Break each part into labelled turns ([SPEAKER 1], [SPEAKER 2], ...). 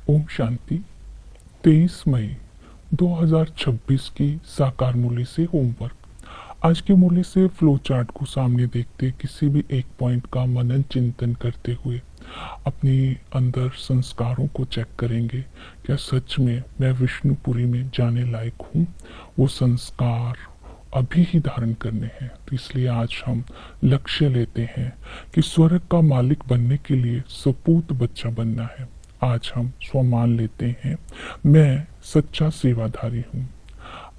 [SPEAKER 1] ओम शांति। 23 मई 2026 की साकार मूल्य से होमवर्क। आज के मूल्य से फ्लो चार्ट को सामने देखते किसी भी एक पॉइंट का मनन चिंतन करते हुए अपने अंदर संस्कारों को चेक करेंगे। क्या सच में मैं विष्णुपुरी में जाने लायक हूँ? वो संस्कार अभी ही धारण करने हैं। तो इसलिए आज हम लक्ष्य लेते हैं कि स्वर्ग का मालिक बनने के लिए सपूत बच्चा बनना है। आज हम स्वमान लेते हैं, मैं सच्चा सेवाधारी हूँ।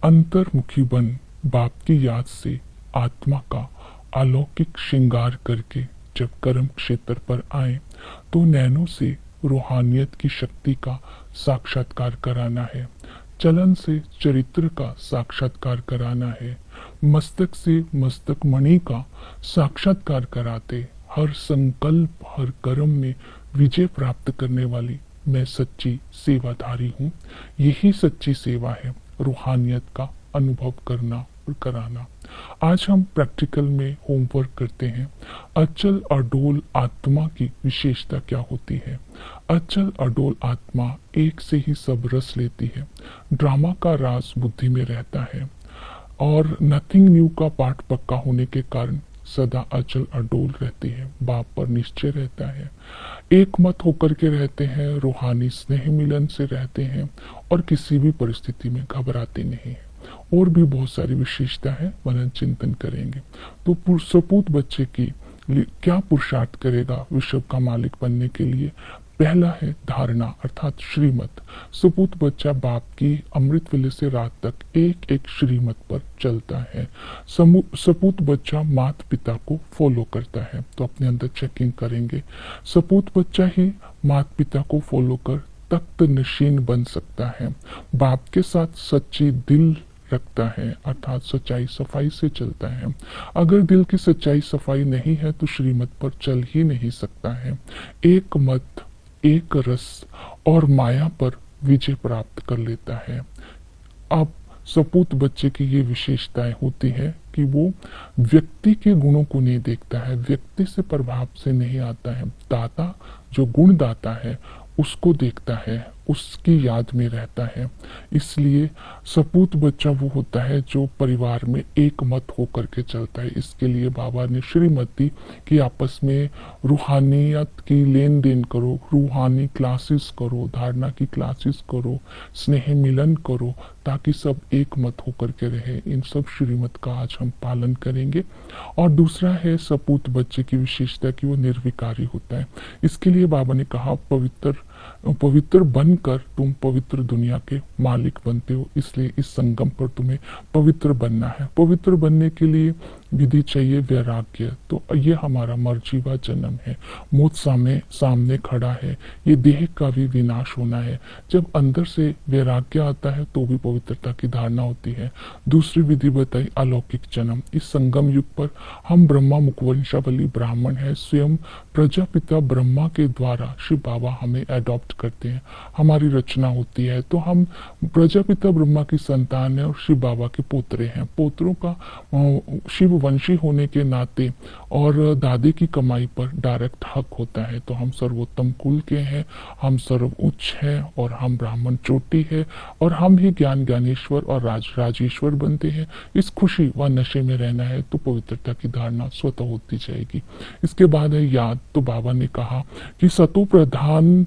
[SPEAKER 1] अंतर्मुखी बन बाप की याद से आत्मा का अलौकिक श्रृंगार करके जब कर्म क्षेत्र पर आए तो नैनों से रूहानियत की शक्ति का साक्षात्कार कराना है। चलन से चरित्र का साक्षात्कार कराना है। मस्तक से मस्तक मणि का साक्षात्कार कराते हर संकल्प हर कर्म में विजय प्राप्त करने वाली मैं सच्ची सेवाधारी हूँ। यही सच्ची सेवा है, रूहानियत का अनुभव करना और कराना। आज हम प्रैक्टिकल में होमवर्क करते हैं। अचल अडोल आत्मा की विशेषता क्या होती है? अचल अडोल आत्मा एक से ही सब रस लेती है। ड्रामा का राज बुद्धि में रहता है और नथिंग न्यू का पाठ पक्का होने के कारण सदा अचल अडोल रहती है। बाप पर निश्चय रहता है, एक मत होकर के रहते हैं, रूहानी स्नेह मिलन से रहते हैं और किसी भी परिस्थिति में घबराते नहीं हैं। और भी बहुत सारी विशेषता है, मनन चिंतन करेंगे। तो सपूत बच्चे की क्या पुरुषार्थ करेगा विश्व का मालिक बनने के लिए? पहला है धारणा अर्थात श्रीमत। सपूत बच्चा बाप की अमृत वेले से रात तक एक एक श्रीमत पर चलता है। सपूत बच्चा माता पिता को फॉलो करता है। तो अपने अंदर चेकिंग करेंगे। सपूत बच्चा ही माता पिता को फॉलो कर तख्त नशीन बन सकता है। बाप के साथ सच्ची दिल रखता है अर्थात सच्चाई सफाई से चलता है। अगर दिल की सच्चाई सफाई नहीं है तो श्रीमत पर चल ही नहीं सकता है। एक मत एक रस और माया पर विजय प्राप्त कर लेता है। अब सपूत बच्चे की ये विशेषताएं होती है कि वो व्यक्ति के गुणों को नहीं देखता है, व्यक्ति से प्रभाव से नहीं आता है। दाता जो गुण दाता है उसको देखता है, उसकी याद में रहता है। इसलिए सपूत बच्चा वो होता है जो परिवार में एक मत होकर के चलता है। इसके लिए बाबा ने श्रीमत दी कि आपस में रूहानियत की लेन देन करो, रूहानी क्लासेस करो, धारणा की क्लासेस करो, स्नेह मिलन करो, ताकि सब एक मत होकर के रहे। इन सब श्रीमत का आज हम पालन करेंगे। और दूसरा है सपूत बच्चे की विशेषता कि वो निर्विकारी होता है। इसके लिए बाबा ने कहा पवित्र बनकर तुम पवित्र दुनिया के मालिक बनते हो। इसलिए इस संगम पर तुम्हें पवित्र बनना है। पवित्र बनने के लिए विधि चाहिए वैराग्य। तो ये हमारा मर्जीवा जन्म है, मौत सामने खड़ा है, ये देह का भी विनाश होना है। जब अंदर से वैराग्य आता है तो भी पवित्रता की धारणा होती है। दूसरी विधि बताई अलौकिक जन्म। इस संगम युग पर हम ब्रह्मा मुखवंशावली ब्राह्मण है, स्वयं प्रजापिता ब्रह्मा के द्वारा शिव बाबा हमें अडॉप्ट करते हैं, हमारी रचना होती है। तो हम प्रजापिता ब्रह्मा की संतान है और शिव बाबा के पोतरे हैं। पोतरों का शिव वंशी होने के नाते और दादे की कमाई पर डायरेक्ट हक होता है। तो हम सर्वोत्तम कुल के हैं, हम सर्वोच्च हैं और हम ब्राह्मण चोटी है और हम ही ज्ञानेश्वर और राजेश्वर बनते हैं। इस खुशी व नशे में रहना है तो पवित्रता की धारणा स्वतः होती जाएगी। इसके बाद है याद। तो बाबा ने कहा कि सतो प्रधान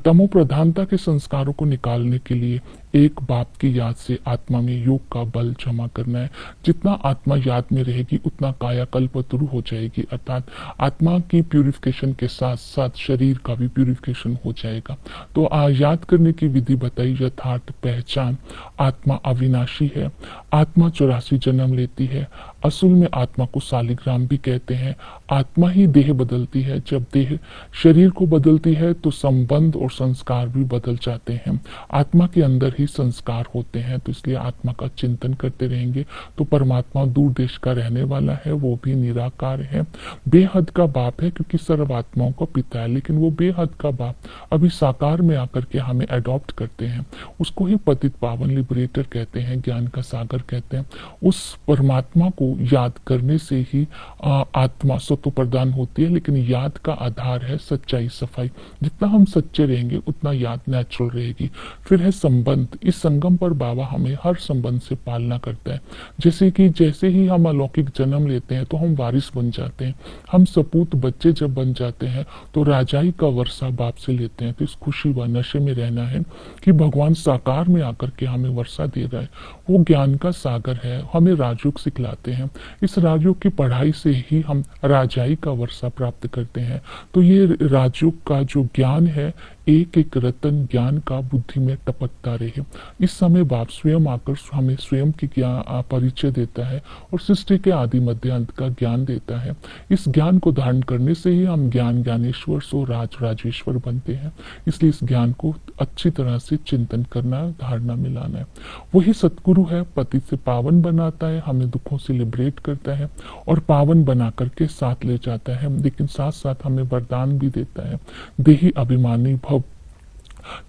[SPEAKER 1] तमो प्रधानता के संस्कारों को निकालने के लिए एक बाप की याद से आत्मा में योग का बल जमा करना है। जितना आत्मा याद में रहेगी उतना काया कल्पतरु हो जाएगी, अर्थात आत्मा की प्यूरिफिकेशन के साथ साथ शरीर का भी प्यूरिफिकेशन हो जाएगा। तो याद करने की विधि बताई। यथार्थ पहचान आत्मा अविनाशी है, आत्मा 84 जन्म लेती है। असल में आत्मा को शालिग्राम भी कहते हैं। आत्मा ही देह बदलती है। जब देह शरीर को बदलती है तो संबंध और संस्कार भी बदल जाते हैं। आत्मा के अंदर ही ही संस्कार होते हैं, तो इसलिए आत्मा का चिंतन करते रहेंगे तो परमात्मा दूर देश का रहने वाला है, वो भी निराकार है, बेहद का बाप है क्योंकि सर्व आत्माओं का पिता है, लेकिन वो बेहद का बाप अभी साकार में आकर के हमें अडॉप्ट करते हैं। उसको ही पतित पावन लिबरेटर कहते हैं, ज्ञान का सागर कहते हैं। उस परमात्मा को याद करने से ही आत्मा सत्व प्रदान होती है, लेकिन याद का आधार है सच्चाई, सफाई। जितना हम सच्चे रहेंगे उतना याद नेचुरल रहेगी। फिर है संबंध। इस संगम पर बाबा हमें हर संबंध से पालना करता है। जैसे ही हम अलौकिक जन्म लेते हैं तो हम वारिस बन जाते हैं। हम सपूत बच्चे जब बन जाते हैं तो राजाई का वर्षा बाप से लेते हैं। तो इस खुशी व नशे में रहना है कि भगवान साकार में आकर के हमें वर्षा दे रहा है। वो ज्ञान का सागर है, हमें राजयोग सिखलाते हैं। इस राजयोग की पढ़ाई से ही हम राजाई का वर्षा प्राप्त करते हैं। तो ये राजयोग का जो ज्ञान है, एक एक रतन ज्ञान का बुद्धि में टपकता रहे। इस समय बाप स्वयं आकर हमें स्वयं की परिचय देता है और सृष्टि के आदि मध्य अंत का ज्ञान देता है। इस ज्ञान को धारण करने से ही हम ज्ञान ज्ञानेश्वर सो राजेश्वर बनते हैं। इसलिए इस ज्ञान को अच्छी तरह से चिंतन करना है, धारणा मिलाना है। वही सतगुरु है, पति से पावन बनाता है, हमें दुखों से लिबरेट करता है और पावन बना करके साथ ले जाता है, लेकिन साथ साथ हमें वरदान भी देता है, देही अभिमानी भव।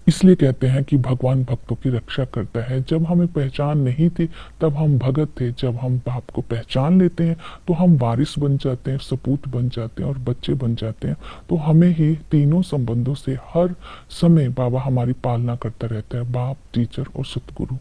[SPEAKER 1] इसलिए कहते हैं कि भगवान भक्तों की रक्षा करता है। जब हमें पहचान नहीं थी तब हम भगत थे, जब हम बाप को पहचान लेते हैं तो हम वारिस बन जाते हैं, सपूत बन जाते हैं और बच्चे बन जाते हैं। तो हमें ही तीनों संबंधों से हर समय बाबा हमारी पालना करता रहता है, बाप, टीचर और सतगुरु।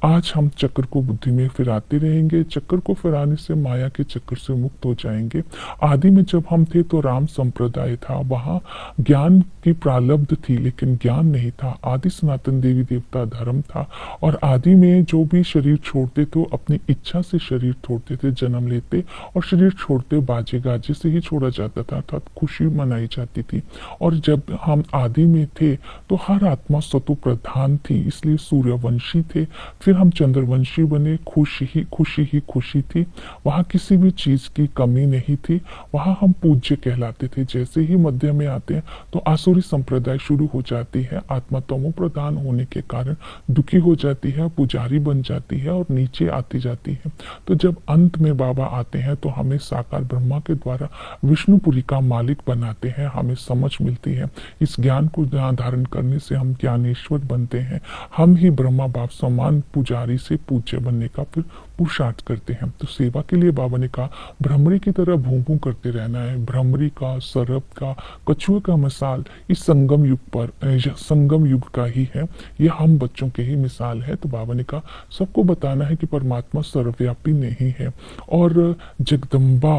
[SPEAKER 1] आज हम चक्र को बुद्धि में फिराते रहेंगे। चक्र को फिराने से माया के चक्र से मुक्त हो जाएंगे। आदि में जब हम थे तो राम संप्रदाय था, वहां ज्ञान की प्रालब्ध थी लेकिन ज्ञान नहीं था। आदि सनातन देवी देवता धर्म था और आदि में जो भी शरीर छोड़ते तो अपनी इच्छा से शरीर छोड़ते थे, जन्म लेते और शरीर छोड़ते बाजे गाजे से ही छोड़ा जाता था, अर्थात खुशी मनाई जाती थी। और जब हम आदि में थे तो हर आत्मा सतु प्रधान थी, इसलिए सूर्यवंशी थे। फिर हम चंद्रवंशी बने, खुशी थी, वहां किसी भी चीज की कमी नहीं थी, वहां हम पूज्य कहलाते थे। जैसे ही मध्य में आते हैं तो आसुरी संप्रदाय शुरू हो जाती है। आत्मा तमो प्रधान होने के कारण दुखी हो जाती है, पुजारी बन जाती है और नीचे आती जाती है। तो जब अंत में बाबा आते हैं तो हमें साकार ब्रह्मा के द्वारा विष्णुपुरी का मालिक बनाते हैं, हमें समझ मिलती है। इस ज्ञान को धारण करने से हम ज्ञानेश्वर बनते हैं। हम ही ब्रह्मा बाप समान पुजारी से पूज्य बनने का फिर पुरुषार्थ करते हैं। तो सेवा के लिए बाबा ने कहा भ्रमरी की तरह भूं भूं करते रहना है। भ्रमरी का, सरप का, कछुए का मिसाल इस संगम युग पर संगम युग का ही है, ये हम बच्चों के ही मिसाल है। तो बाबा ने कहा सबको बताना है कि परमात्मा सर्वव्यापी नहीं है और जगदम्बा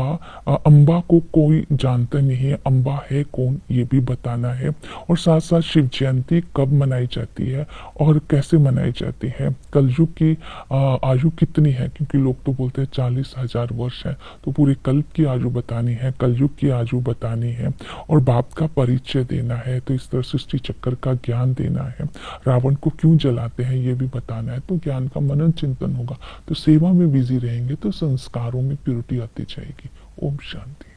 [SPEAKER 1] अम्बा को कोई जानता नहीं है, अम्बा है कौन ये भी बताना है। और साथ साथ शिव जयंती कब मनाई जाती है और कैसे मनाई जाती है, कलयुग की आयु कितनी है, क्योंकि लोग तो बोलते हैं 40,000 वर्ष है, तो पूरे कल्प की आयु बतानी है, कलयुग की आयु बतानी है और बाप का परिचय देना है। तो इस तरह सृष्टि चक्कर का ज्ञान देना है, रावण को क्यों जलाते हैं ये भी बताना है। तो ज्ञान का मनन चिंतन होगा, तो सेवा में बिजी रहेंगे तो संस्कारों में प्योरिटी आती जाएगी। ओम शांति।